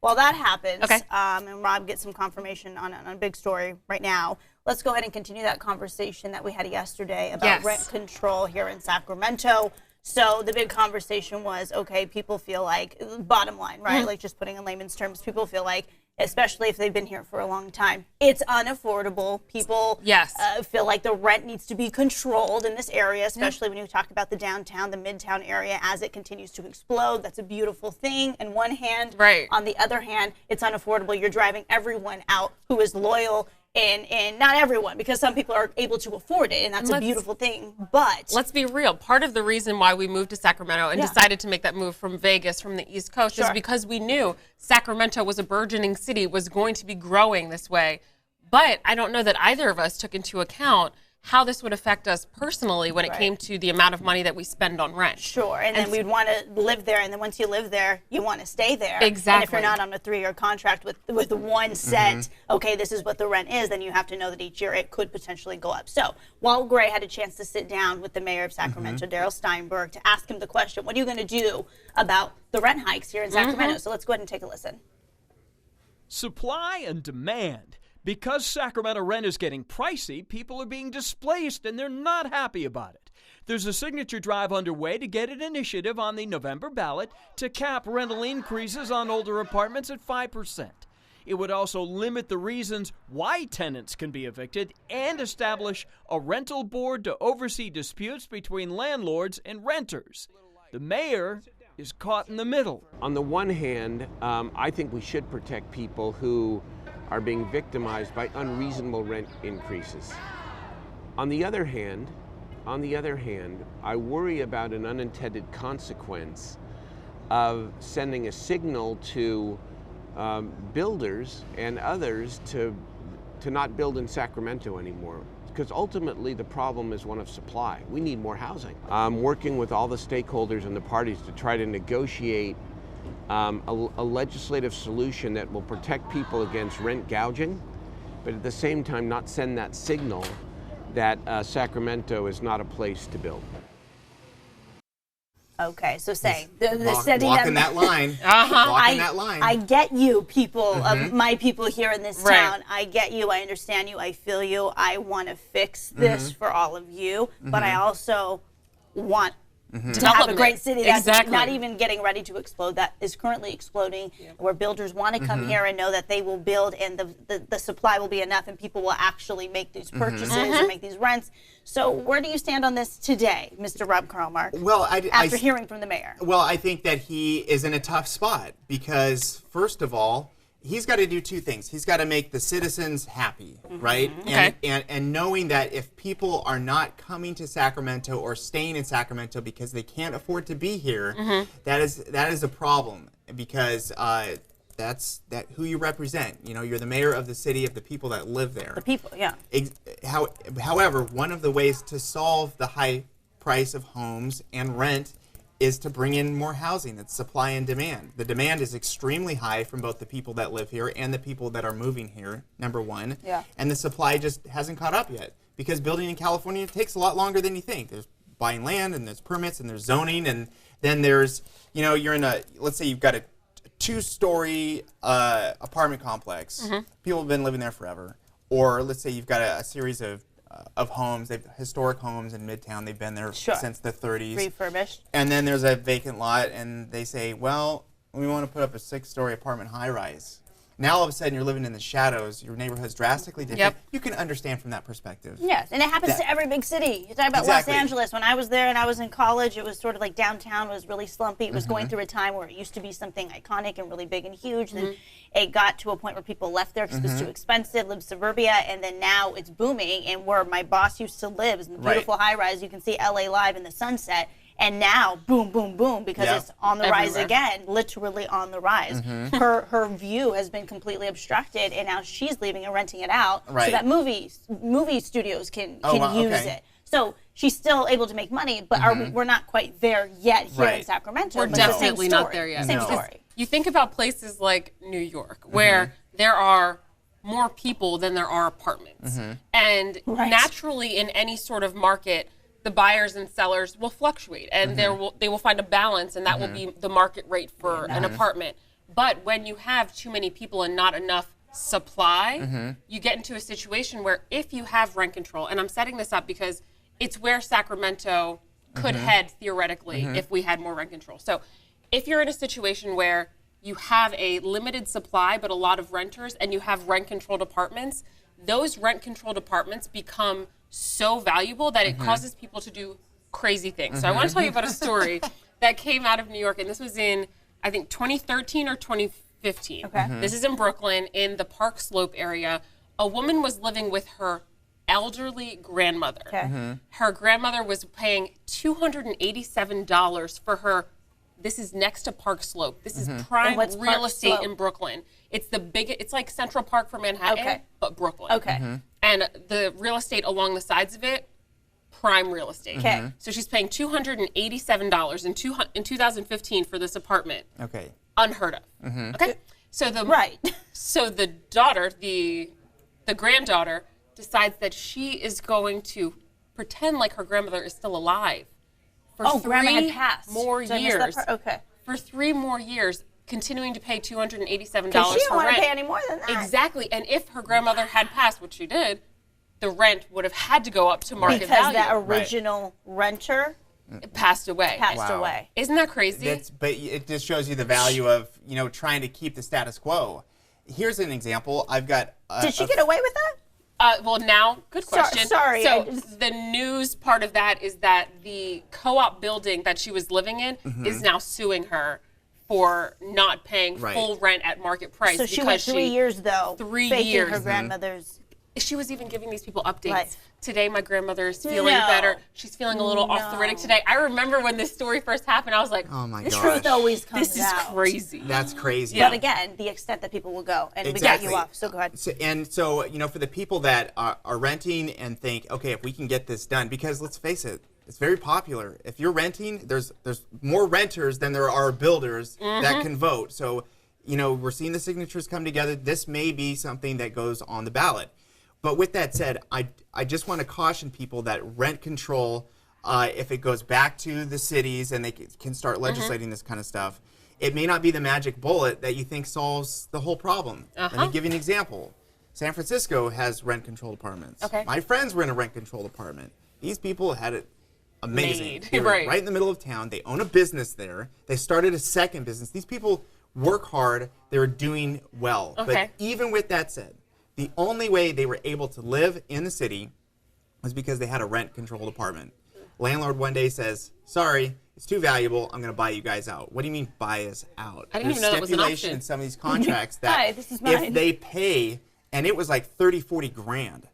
While that happens, Okay. And Rob gets some confirmation on a big story right now, let's go ahead and continue that conversation that we had yesterday about rent control here in Sacramento. So the big conversation was, okay, people feel like, bottom line, right? Like just putting in layman's terms, people feel like, especially if they've been here for a long time, it's unaffordable. People feel like the rent needs to be controlled in this area, especially when you talk about the downtown, the midtown area, as it continues to explode. That's a beautiful thing on one hand. Right. On the other hand, it's unaffordable. You're driving everyone out who is loyal, and not everyone, because some people are able to afford it, and that's a beautiful thing. But let's be real. Part of the reason why we moved to Sacramento and decided to make that move from Vegas, from the East Coast, is because we knew Sacramento was a burgeoning city, was going to be growing this way. But I don't know that either of us took into account how this would affect us personally when it came to the amount of money that we spend on rent. Sure, and then we'd want to live there, and then once you live there, you want to stay there. Exactly. And if you're not on a 3-year contract with one set, okay, this is what the rent is, then you have to know that each year it could potentially go up. So Walt Gray had a chance to sit down with the mayor of Sacramento, Darrell Steinberg, to ask him the question, what are you going to do about the rent hikes here in Sacramento? So let's go ahead and take a listen. Supply and demand. Because Sacramento rent is getting pricey, people are being displaced and they're not happy about it. There's a signature drive underway to get an initiative on the November ballot to cap rental increases on older apartments at 5%. It would also limit the reasons why tenants can be evicted and establish a rental board to oversee disputes between landlords and renters. The mayor is caught in the middle. On the one hand, I think we should protect people who are being victimized by unreasonable rent increases. On the other hand, I worry about an unintended consequence of sending a signal to builders and others to not build in Sacramento anymore. Because ultimately the problem is one of supply. We need more housing. I'm working with all the stakeholders and the parties to try to negotiate a legislative solution that will protect people against rent gouging, but at the same time not send that signal that Sacramento is not a place to build. Okay, so say walking that line. Walking that line. I get you, people, my people here in this town. I get you. I understand you. I feel you. I want to fix this for all of you, but I also want to have a great city that's not even getting ready to explode, that is currently exploding, where builders want to come here and know that they will build and the supply will be enough and people will actually make these purchases and make these rents. So where do you stand on this today, Mr. Rob Carlmark, after hearing from the mayor? Well, I think that he is in a tough spot because, first of all, he's got to do two things. He's got to make the citizens happy, right? And knowing that if people are not coming to Sacramento or staying in Sacramento because they can't afford to be here, that is a problem because that's who you represent. You know, you're the mayor of the city of the people that live there. The people, yeah. However, one of the ways to solve the high price of homes and rent is to bring in more housing. That's supply and demand. The demand is extremely high from both the people that live here and the people that are moving here, number one. Yeah. And the supply just hasn't caught up yet because building in California takes a lot longer than you think. There's buying land and there's permits and there's zoning and then there's, you know, you're in let's say you've got a 2-story apartment complex. People have been living there forever. Or let's say you've got a series of homes, historic homes in Midtown. They've been there since the 30s. Refurbished. And then there's a vacant lot, and they say, well, we want to put up a 6-story apartment high-rise. Now all of a sudden you're living in the shadows. Your neighborhood's drastically different. You can understand from that perspective. Yes, and it happens to every big city. You talk about Los Angeles. When I was there and I was in college, it was sort of like downtown was really slumpy. It was going through a time where it used to be something iconic and really big and huge. Then it got to a point where people left there because it was too expensive, lived suburbia, and then now it's booming. And where my boss used to live is in the beautiful high-rise. You can see LA Live in the sunset. And now, boom, boom, boom, because it's on the rise again, literally on the rise. Her view has been completely obstructed, and now she's leaving and renting it out so that movie studios can use it. So she's still able to make money, but we're not quite there yet here in Sacramento. We're definitely not there yet. Same story. You think about places like New York, where there are more people than there are apartments. And naturally in any sort of market, the buyers and sellers will fluctuate, and they will find a balance, and that will be the market rate for an apartment. But when you have too many people and not enough supply, you get into a situation where if you have rent control, and I'm setting this up because it's where Sacramento could head theoretically if we had more rent control. So if you're in a situation where you have a limited supply but a lot of renters and you have rent-controlled apartments, those rent-controlled apartments become so valuable that it causes people to do crazy things. So I want to tell you about a story that came out of New York, and this was in, I think, 2013 or 2015. Okay. This is in Brooklyn, in the Park Slope area. A woman was living with her elderly grandmother. Okay. Her grandmother was paying $287 for her. This is next to Park Slope. This is prime what's real Park estate Slope? in Brooklyn. It's the biggest. It's like Central Park for Manhattan, but Brooklyn. Okay. And the real estate along the sides of it, prime real estate. Okay. So she's paying $287 in 2015 for this apartment. Okay. Unheard of. Okay. So the Right. So the daughter, the granddaughter, decides that she is going to pretend like her grandmother is still alive. For Grandma had passed. more Did I miss that years. part? Okay. For 3 more years, continuing to pay $287 Because she didn't for want to rent. pay any more than that. Exactly. And if her grandmother had passed, which she did, the rent would have had to go up to market Because value. that original renter It passed away. passed Wow. away. Isn't that crazy? But it just shows you the value of, trying to keep the status quo. Here's an example. I've got. Did she get away with that? Well, now, good question. Sorry, So I just- the news part of that is that the co-op building that she was living in is now suing her for not paying Right. full rent at market price. So she because went 3 years though, 3 faking years. her grandmother's. She was even giving these people updates. Right. Today, my grandmother is feeling No. better. She's feeling a little arthritic today. I remember when this story first happened, I was like, Oh my The gosh. truth always comes this is out. crazy. That's crazy. But again, the extent that people will go, and we got you off. So go ahead. So, for the people that are renting and think, okay, if we can get this done, because let's face it, it's very popular. If you're renting, there's more renters than there are builders that can vote. So, we're seeing the signatures come together. This may be something that goes on the ballot. But with that said, I just want to caution people that rent control, if it goes back to the cities and they can start legislating this kind of stuff, it may not be the magic bullet that you think solves the whole problem. Let me give you an example. San Francisco has rent-controlled apartments. Okay. My friends were in a rent-controlled apartment. These people had it amazing. Made. They were Right. right in the middle of town. They own a business there. They started a second business. These people work hard. They were doing well. Okay. But even with that said, the only way they were able to live in the city was because they had a rent-controlled apartment. Landlord one day says, sorry, it's too valuable. I'm going to buy you guys out. What do you mean buy us out? I didn't even know that was an stipulation option. in some of these contracts that Hi, this is mine. if they pay, and it was like 30, 40 grand,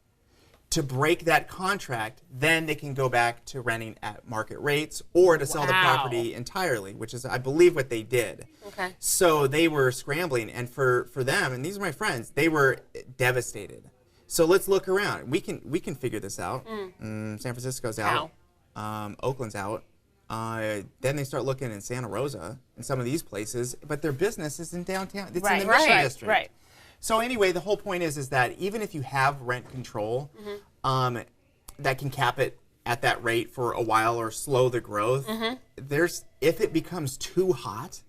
to break that contract, then they can go back to renting at market rates or to sell the Wow. property entirely, which is, I believe, what they did. Okay. So they were scrambling, and for them, and these are my friends, they were devastated. So let's look around. We can figure this out. San Francisco's out. Oakland's out. Then they start looking in Santa Rosa and some of these places, but their business is in downtown. It's in the Mission District. Right. So anyway, the whole point is that even if you have rent control, that can cap it at that rate for a while or slow the growth. If it becomes too hot,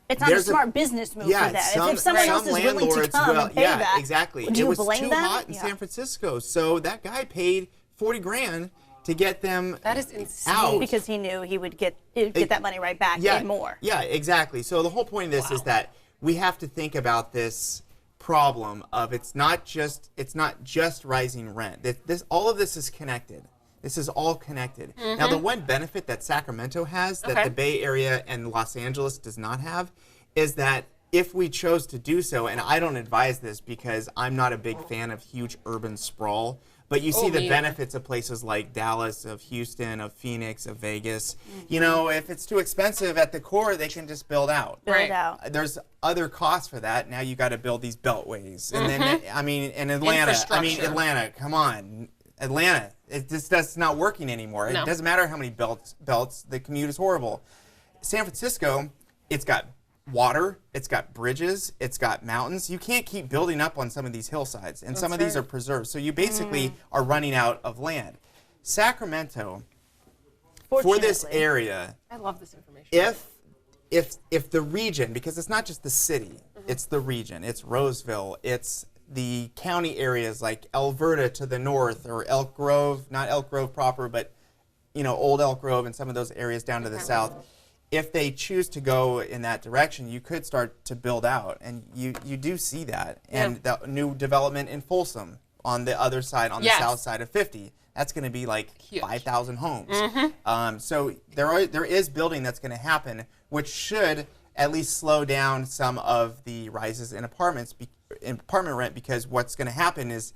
It's not a smart business move for that. If someone else is willing to come and pay that, exactly. would It you was blame too them? hot in San Francisco, so that guy paid 40 grand to get them That is insane. out. Because he knew he would get that money right back and more. Yeah, exactly. So the whole point of this is that we have to think about this problem of it's not just rising rent. All of this is connected. This is all connected. Now, the one benefit that Sacramento has that the Bay Area and Los Angeles does not have is that if we chose to do so, and I don't advise this because I'm not a big fan of huge urban sprawl, but you see the benefits of places like Dallas, of Houston, of Phoenix, of Vegas. If it's too expensive at the core, they can just build out. Build out. There's other costs for that. Now you got to build these beltways. And then, in Atlanta, Atlanta, come on. Atlanta, that's not working anymore. No. It doesn't matter how many belts, the commute is horrible. San Francisco, it's got water, it's got bridges, it's got mountains. You can't keep building up on some of these hillsides, and some of these are preserved. So you basically are running out of land. Sacramento, for this area, I love this information. if the region, because it's not just the city, it's the region, it's Roseville, it's the county areas like Alberta to the north, or Elk Grove, not Elk Grove proper, but Old Elk Grove and some of those areas down to the south. If they choose to go in that direction, you could start to build out, and you do see that. And the new development in Folsom on the other side, on the south side of 50, that's going to be like 5,000 homes. So there is building that's going to happen, which should at least slow down some of the rises in apartment rent, because what's going to happen is,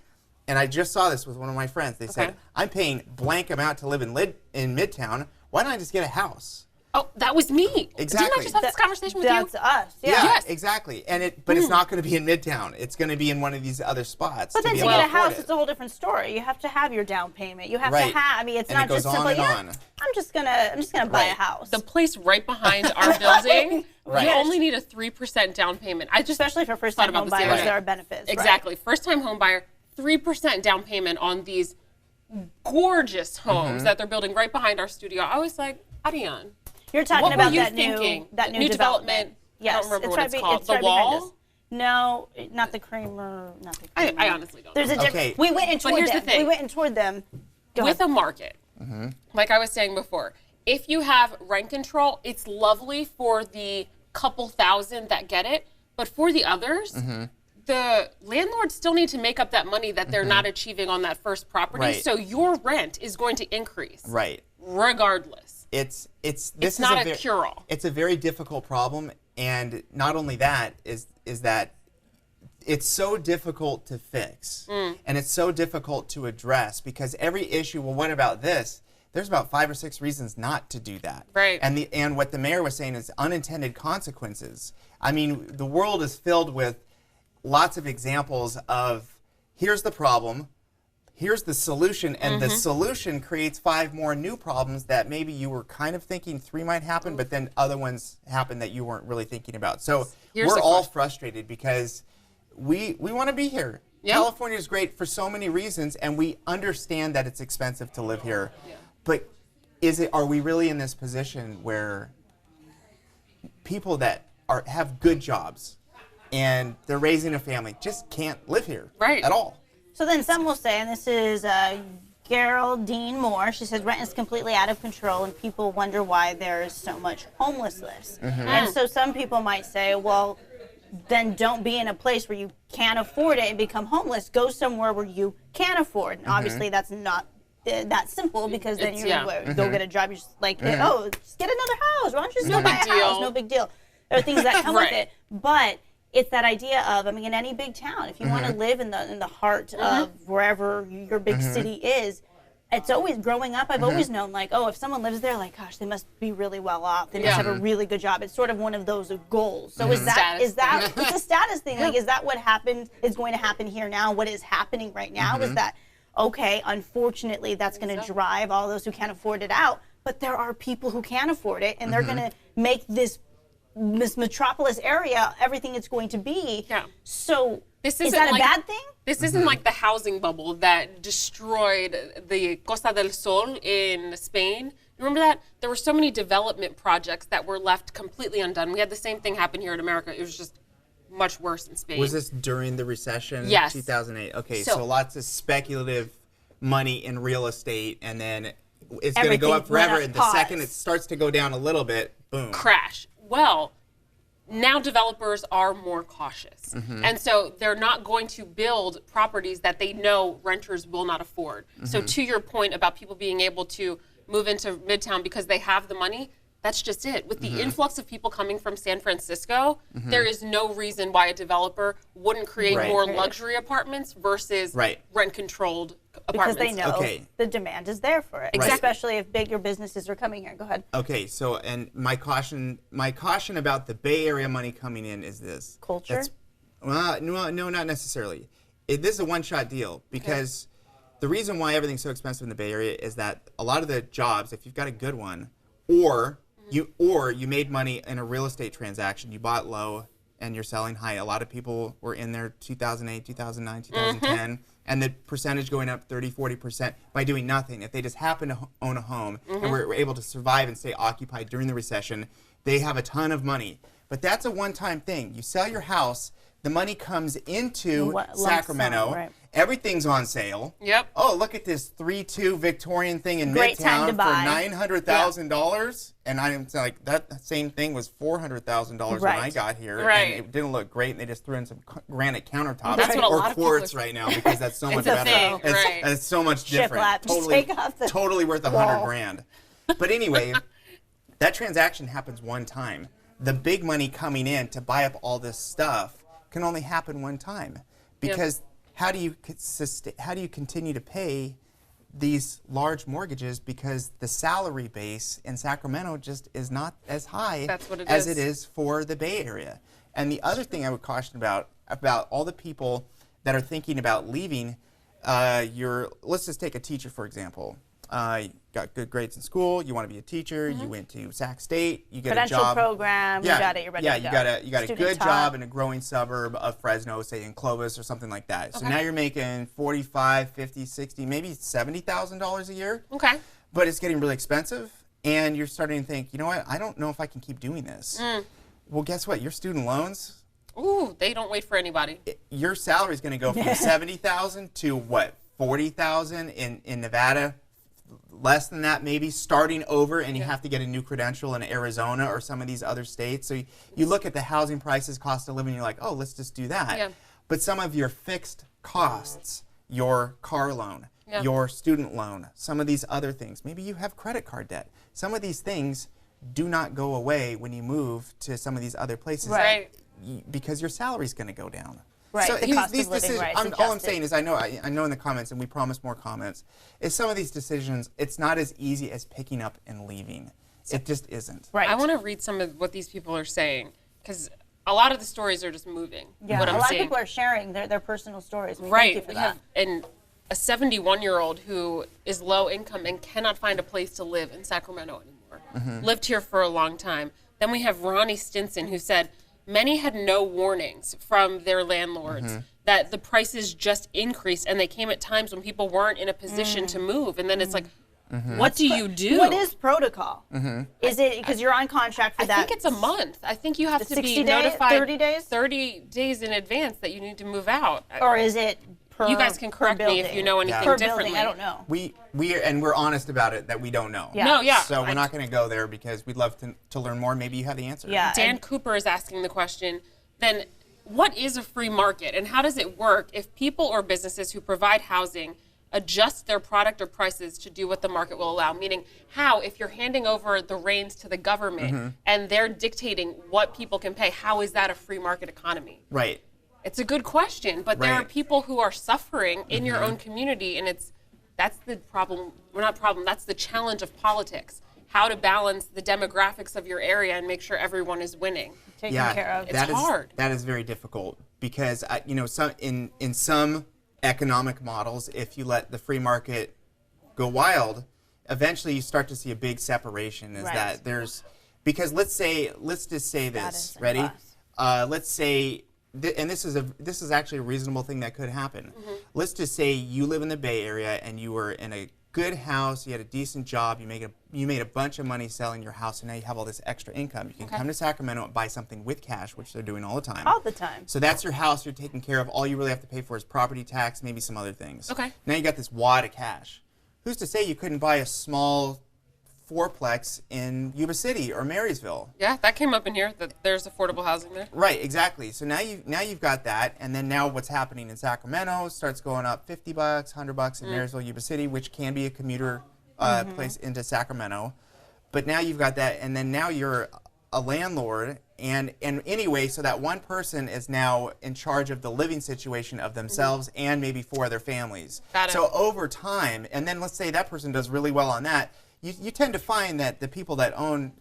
and I just saw this with one of my friends, they said, I'm paying blank amount to live in Midtown, why don't I just get a house? Oh, that was me. Exactly. Didn't I just have this conversation with you? That's us. Yeah. Yes, exactly. But it's not going to be in Midtown. It's going to be in one of these other spots. But then to get a house, it's a whole different story. You have to have your down payment. You have to have. I mean, it's not just simple. I'm just gonna buy a house. The place right behind our building, you only need a 3% down payment. Especially for first-time home buyers, there are benefits. Exactly. First-time home buyer, 3% down payment on these gorgeous homes that they're building right behind our studio. I was like, Ariane. You're talking about that new development. Yes, I don't remember what it's called. The Wall? No, not the Creamer. I honestly don't know. There's a difference. We went and toured them. We went and toured them. With a market, like I was saying before, if you have rent control, it's lovely for the couple thousand that get it, but for the others, the landlords still need to make up that money that they're not achieving on that first property. So your rent is going to increase. Regardless. It's not a cure-all. It's a very difficult problem, and not only that is that it's so difficult to fix, and it's so difficult to address, because every issue, well, what about this? There's about 5 or 6 reasons not to do that. Right. And what the mayor was saying is unintended consequences. I mean, the world is filled with lots of examples of, here's the problem, here's the solution, and the solution creates 5 more new problems that maybe you were kind of thinking 3 might happen, but then other ones happen that you weren't really thinking about. So we're all frustrated because we want to be here. California is great for so many reasons, and we understand that it's expensive to live here. But are we really in this position where people that have good jobs and they're raising a family just can't live here at all? So then some will say, and this is Geraldine Moore, she says rent is completely out of control and people wonder why there is so much homelessness. And so some people might say, well, then don't be in a place where you can't afford it and become homeless. Go somewhere where you can afford. And obviously that's not that simple, because then you're going to go get a job. You're just like, oh, just get another house. Why don't you just go buy a house? No big deal. There are things that come with it. But it's that idea of, I mean, in any big town, if you want to live in the heart of wherever your big city is, it's always, growing up, I've always known, like, oh, if someone lives there, like, gosh, they must be really well off. They must have a really good job. It's sort of one of those goals. So is that it's a status thing. Like, is that what happened, is going to happen here now? What is happening right now is that, okay, unfortunately, that's going to drive all those who can't afford it out. But there are people who can afford it, and they're going to make this metropolis area everything it's going to be. So is that a bad thing? This isn't like the housing bubble that destroyed the Costa del Sol in Spain. You remember that? There were so many development projects that were left completely undone. We had the same thing happen here in America. It was just much worse in Spain. Was this during the recession? Yes. 2008. Okay, so lots of speculative money in real estate, and then it's going to go up forever, and the second it starts to go down a little bit, boom. Crash. Well, now developers are more cautious. And so they're not going to build properties that they know renters will not afford. So to your point about people being able to move into Midtown because they have the money, that's just it. With the influx of people coming from San Francisco, there is no reason why a developer wouldn't create more luxury apartments versus rent-controlled apartments. Because they know the demand is there for it, especially if bigger businesses are coming here. Go ahead. Okay, so, and my caution about the Bay Area money coming in is this. Culture? No, not necessarily. This is a one-shot deal, because the reason why everything's so expensive in the Bay Area is that a lot of the jobs, if you've got a good one, or you made money in a real estate transaction, you bought low and you're selling high. A lot of people were in there 2008, 2009, 2010, and the percentage going up 30, 40% by doing nothing. If they just happen to own a home and were able to survive and stay occupied during the recession, They have a ton of money. But that's a one-time thing. You sell your house, the money comes into Sacramento. Right. Everything's on sale. Yep. Oh, look at this 3-2 Victorian thing in Great time Midtown to for buy. $900,000. And I'm like, that same thing was $400,000 when I got here. Right. And it didn't look great, and they just threw in some granite countertops. That's what a or lot of people quartz are- right now, because that's so much a better. thing, right. It's so much different. Shiplap, just take off the totally worth wall. $100,000. But anyway, that transaction happens one time. The big money coming in to buy up all this stuff can only happen one time, because how do you continue to pay these large mortgages, because the salary base in Sacramento just is not as high as it is for the Bay Area. And the other thing I would caution about all the people that are thinking about leaving, let's just take a teacher, for example. You got good grades in school, you want to be a teacher, you went to Sac State, you get a Credential job. program, you got it, you're ready to go. You got a good job in a growing suburb of Fresno, say in Clovis or something like that. So now you're making $45, $50, $60, maybe $70,000 a year. Okay. But it's getting really expensive, and you're starting to think, you know what, I don't know if I can keep doing this. Well, guess what? Your student loans, Ooh, they don't wait for anybody. your salary is going to go from $70,000 to what, $40,000 in Nevada. Less than that, maybe, starting over, and you have to get a new credential in Arizona or some of these other states. So you look at the housing prices, cost of living, you're like, oh, let's just do that. Yeah. But some of your fixed costs, your car loan, your student loan, some of these other things, maybe you have credit card debt. Some of these things do not go away when you move to some of these other places. Right. Because your salary's going to go down. Right, So the cost of living, right, it's all I'm adjusted. saying is, I know in the comments, and we promise more comments, is some of these decisions, it's not as easy as picking up and leaving. It just isn't. Right. I want to read some of what these people are saying, because a lot of the stories are just moving. Yeah, what a I'm lot seeing. of people are sharing their personal stories. Right. Thank you for We that. have a 71-year-old who is low income and cannot find a place to live in Sacramento anymore. Lived here for a long time. Then we have Ronnie Stinson, who said many had no warnings from their landlords that the prices just increased, and they came at times when people weren't in a position to move. And then it's like, what do you do? What is protocol? Is it because you're on contract for I that? think it's a month. I think you have to 60 be days, notified 30 days? 30 days in advance that you need to move out. Or is it per You guys can correct me if you know anything per differently. building, I don't know. We're honest about it, that we don't know. Yeah. No, yeah. So we're not going to go there, because we'd love to learn more. Maybe you have the answer. Yeah. Dan Cooper is asking the question, then what is a free market, and how does it work if people or businesses who provide housing adjust their product or prices to do what the market will allow? Meaning, how, if you're handing over the reins to the government and they're dictating what people can pay, how is that a free market economy? Right. It's a good question, but there are Right. people who are suffering in your own community, and that's the problem. Well, not problem, that's the challenge of politics. How to balance the demographics of your area and make sure everyone is winning. Taken care of. It's hard. That is very difficult, because in some economic models, if you let the free market go wild, eventually you start to see a big separation. Is Right. that there's, because let's just say this. and Ready? class. Let's say, and this is actually a reasonable thing that could happen. Let's just say you live in the Bay Area and you were in a good house, you had a decent job, you made a bunch of money selling your house, and now you have all this extra income. You can come to Sacramento and buy something with cash, which they're doing all the time. All the time. So that's your house, you're taken care of. All you really have to pay for is property tax, maybe some other things. Okay. Now you got this wad of cash. Who's to say you couldn't buy a small fourplex in Yuba City or Marysville? Yeah, that came up in here, that there's affordable housing there. Right, exactly. So now you've got that, and then now what's happening in Sacramento starts going up $50, $100 in Marysville, Yuba City, which can be a commuter place into Sacramento. But now you've got that, and then now you're a landlord, and anyway, so that one person is now in charge of the living situation of themselves and maybe 4 other families. Got it. So over time, and then let's say that person does really well on that, you tend to find that the people that own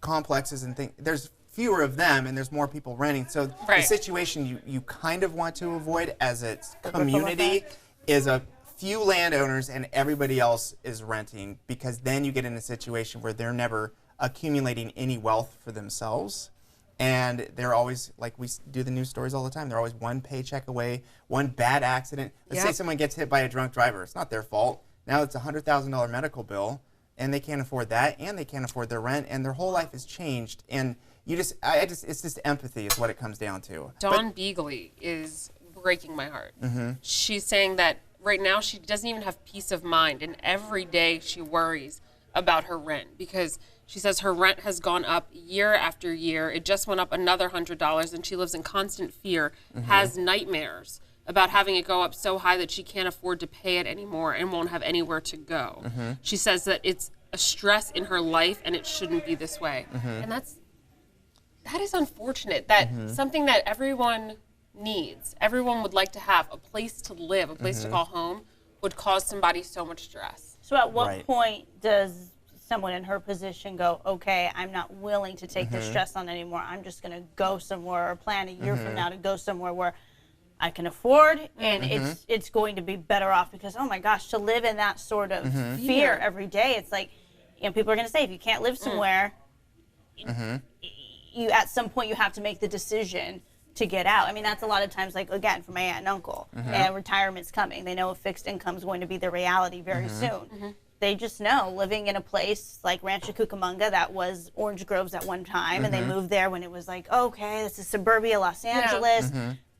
complexes and things, there's fewer of them and there's more people renting. So Right. the situation you kind of want to avoid as a community is a few landowners and everybody else is renting, because then you get in a situation where they're never accumulating any wealth for themselves. And they're always, like we do the news stories all the time, they're always one paycheck away, one bad accident. Let's say someone gets hit by a drunk driver. It's not their fault. Now it's a $100,000 medical bill. and they can't afford that, and they can't afford their rent, and their whole life has changed. And it's just empathy is what it comes down to. Dawn Beagley is breaking my heart. She's saying that right now she doesn't even have peace of mind, and every day she worries about her rent because she says her rent has gone up year after year. It just went up another $100, and she lives in constant fear, has nightmares about having it go up so high that she can't afford to pay it anymore and won't have anywhere to go. She says that it's a stress in her life and it shouldn't be this way. And that is unfortunate, that something that everyone needs, everyone would like to have, a place to live, a place to call home, would cause somebody so much stress. So at what point does someone in her position go, okay, I'm not willing to take this stress on anymore. I'm just going to go somewhere or plan a year from now to go somewhere where I can afford, and it's going to be better off because, oh my gosh, to live in that sort of fear every day, it's like, people are going to say, if you can't live somewhere, you at some point you have to make the decision to get out. I mean, that's a lot of times, like, again, for my aunt and uncle, and retirement's coming. They know a fixed income is going to be their reality very soon. They just know living in a place like Rancho Cucamonga that was Orange Groves at one time, and they moved there when it was like, okay, this is suburbia Los Angeles.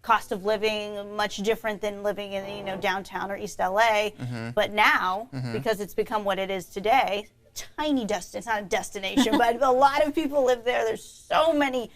Cost of living much different than living in downtown or East LA, but now because it's become what it is today, it's not a destination, but a lot of people live there. There's so many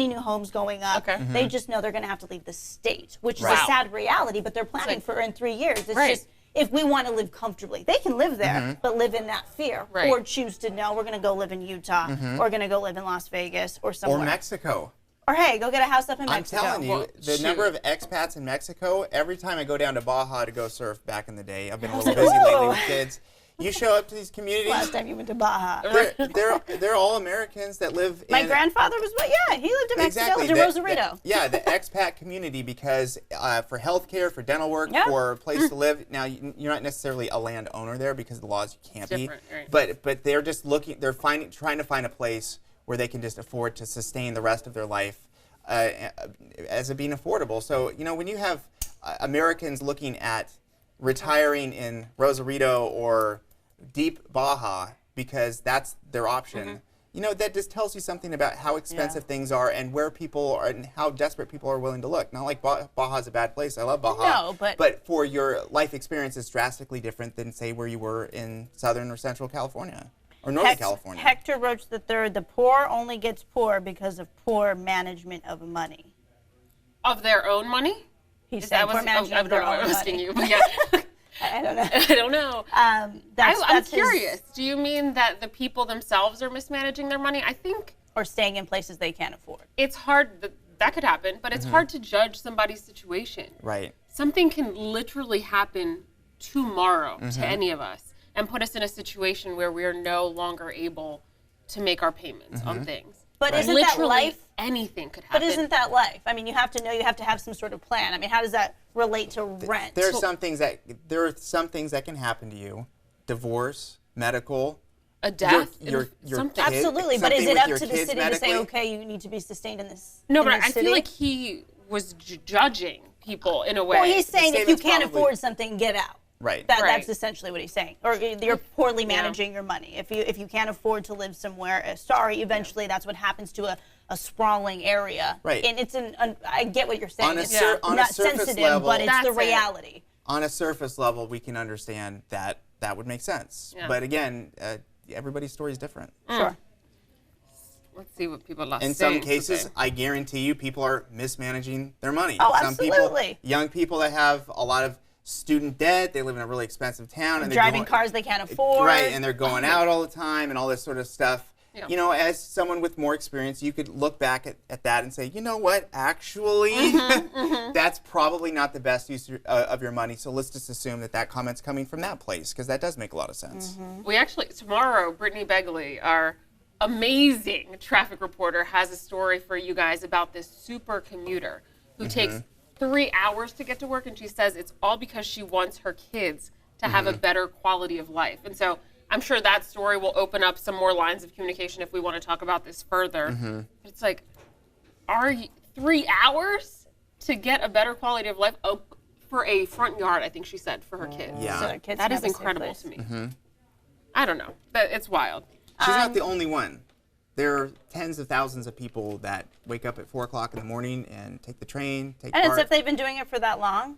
new homes going up. They just know they're going to have to leave the state, which is a sad reality, but they're planning for in 3 years. It's just, if we want to live comfortably, they can live there, but live in that fear, or choose to know we're going to go live in Utah, or going to go live in Las Vegas, or somewhere. Or Mexico. Or hey, go get a house up in Mexico. I'm telling you, the number of expats in Mexico, every time I go down to Baja to go surf back in the day, I've been a little busy lately with kids. You show up to these communities. Last time you went to Baja. They're all Americans that live in... My grandfather was, he lived in Mexico, lived in Rosarito. The expat community, because for healthcare, for dental work, for a place to live. Now, you're not necessarily a landowner there because of the laws you can't be. Right. But they're just trying to find a place where they can just afford to sustain the rest of their life as it being affordable. So, when you have Americans looking at retiring in Rosarito or deep Baja because that's their option, that just tells you something about how expensive things are and where people are and how desperate people are willing to look. Not like Baja's a bad place. I love Baja. No, but for your life experience, it's drastically different than, say, where you were in Southern or Central California. Or Northern California. Hector Roach III, the poor only gets poor because of poor management of money. Of their own money? He said poor management of their own money. You, but yeah. I don't know. I don't know. I'm curious. Do you mean that the people themselves are mismanaging their money? I think... Or staying in places they can't afford. It's hard. That could happen, but it's hard to judge somebody's situation. Right. Something can literally happen tomorrow to any of us and put us in a situation where we are no longer able to make our payments on things. But isn't that life? Anything could happen. But isn't that life? I mean, you have to know, you have to have some sort of plan. I mean, how does that relate to rent? There are some things that can happen to you. Divorce, medical. A death? Your something. Absolutely, but is it up to the city to say, okay, you need to be sustained in this No, but I feel like he was judging people in a way. Well, he's saying if you can't afford something, get out. Right. That's essentially what he's saying. Or you're poorly managing your money. If you can't afford to live somewhere, eventually that's what happens to a sprawling area. Right. And it's I get what you're saying. It's not a surface sensitive, level, but it's the reality. On a surface level, we can understand that would make sense. Yeah. But again, everybody's story is different. Sure. Let's see what people are saying. In some cases, I guarantee you, people are mismanaging their money. Oh, some absolutely. Young people that have a lot of student debt, they live in a really expensive town, and they're driving cars they can't afford. Right, and they're going out all the time and all this sort of stuff. Yeah. As someone with more experience, you could look back at that and say, you know what, actually, that's probably not the best use of your money, so let's just assume that comment's coming from that place, because that does make a lot of sense. We actually, tomorrow, Brittany Begley, our amazing traffic reporter, has a story for you guys about this super commuter who takes 3 hours to get to work, and she says it's all because she wants her kids to have a better quality of life. And so I'm sure that story will open up some more lines of communication if we want to talk about this further. But it's like, 3 hours to get a better quality of life? Oh, for a front yard, I think she said, for her kids. Yeah. So that is incredible to me. I don't know. It's wild. She's not the only one. There are tens of thousands of people that wake up at 4 o'clock in the morning and take the train, take And BART. it's if they've been doing it for that long,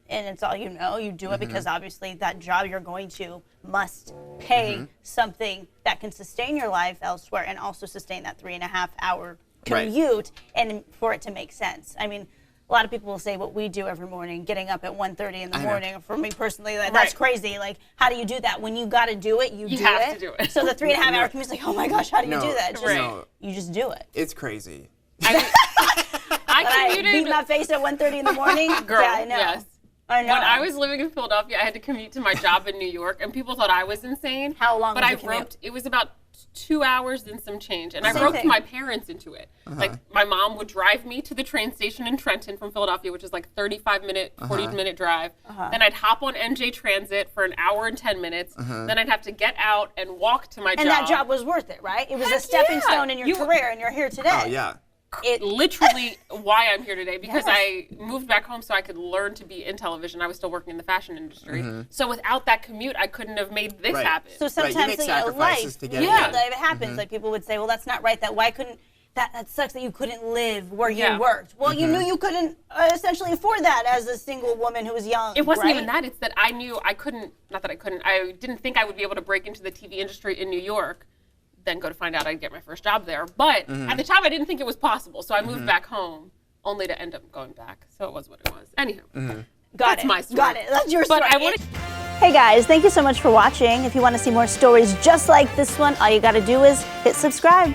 and it's all you know, you do it because obviously that job you're going to must pay something that can sustain your life elsewhere and also sustain that 3.5-hour commute and for it to make sense. I mean, a lot of people will say what we do every morning, getting up at 1:30 in the morning. For me personally, that's crazy. Like, how do you do that? When you got to do it, you do have it. to do it. So the 3.5-hour commute is like, oh my gosh, how do you do that? Just, you just do it. It's crazy. I commuted. Beat my face at 1:30 in the morning. Girl, yeah, I know. yes. I know. When I was living in Philadelphia, I had to commute to my job in New York, and people thought I was insane. How long But was I your commute? roped. It was about 2 hours and some change, and I Same roped thing. my parents into it. Like, my mom would drive me to the train station in Trenton from Philadelphia, which is like 35-minute, 40-minute drive. Then I'd hop on NJ Transit for an hour and 10 minutes. Then I'd have to get out and walk to my job. And that job was worth it, right? It was a stepping stone in your career, and you're here today. Oh, yeah. It literally why I'm here today, because I moved back home so I could learn to be in television. I was still working in the fashion industry. So without that commute, I couldn't have made this happen. So sometimes you make sacrifices to get it done. It happens. Like people would say, well, that's not right. Why couldn't that sucks that you couldn't live where you worked. Well, you knew you couldn't essentially afford that as a single woman who was young. It wasn't right? even that. It's that I knew I couldn't, not that I couldn't, I didn't think I would be able to break into the TV industry in New York, then go to find out I'd get my first job there. But at the time, I didn't think it was possible. So I moved back home only to end up going back. So it was what it was. Anyhow, That's my story. Got it. That's your story. But I want to... Hey guys, thank you so much for watching. If you want to see more stories just like this one, all you got to do is hit subscribe.